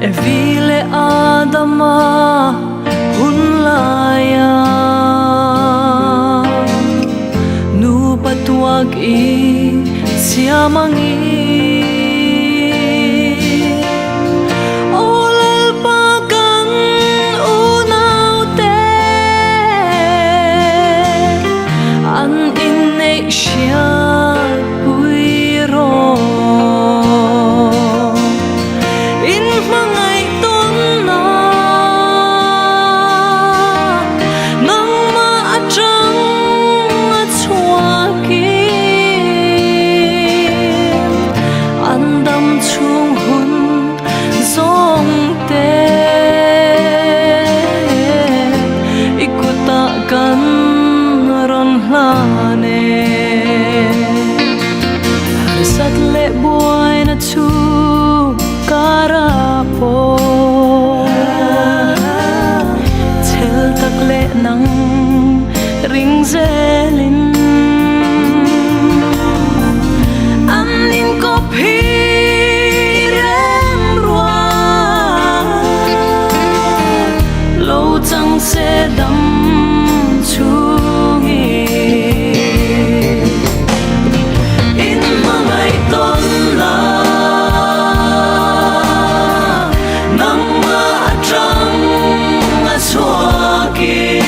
Evile adama hunlaya nu patuag I siamangi olal pakan unaw te an inne siya puiro in mangay ton na nang maatrang at suwakin andam chung hun zong te ikutakan ron lane harsat le buhay na chu karapo tel takle nang ring zelin anin ko phiren rua lâu chẳng sẽ đắm chung in mà ngày tôn là nắng mưa trắng xóa kia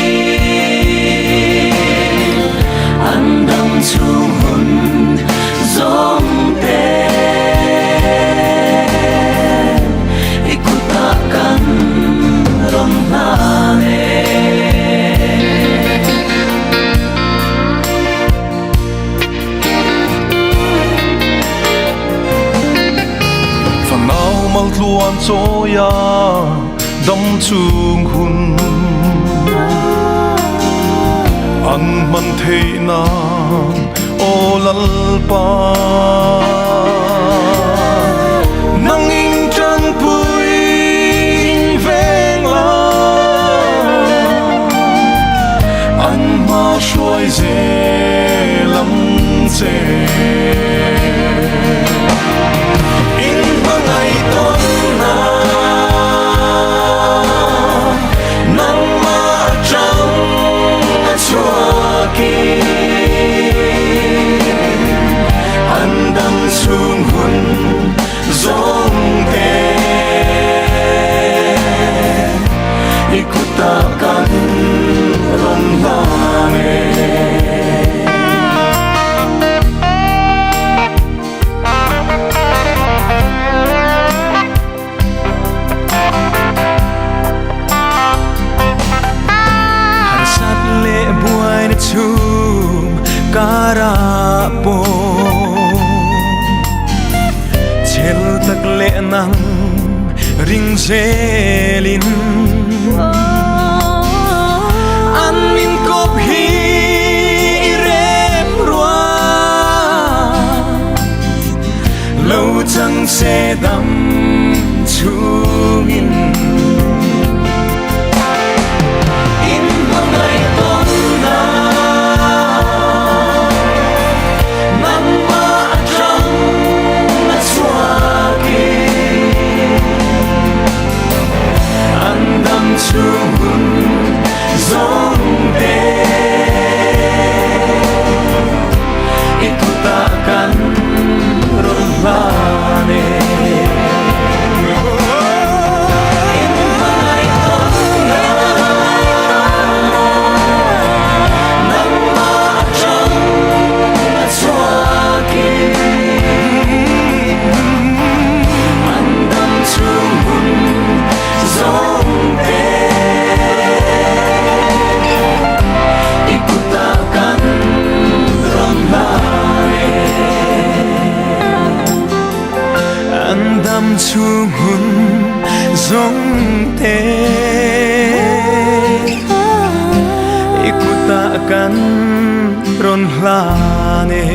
anh đắm chung hồn giống te ikutakan ron lane mal luan cho ya dam chung hun an man the na olal pa nang in trăng pui veng la an ma shuai ze lam che chung hun zong te ikutakan ron lane harsat le buhay na chung karapo tel tak le nang ring zelin anin kop hi rem rua lâu chẳng sẽ đắm chung in mà ngày tôn na nắng mưa trắng andam chung hun zong te ikutakan ron lane chung hun zong te ikutakan ron lane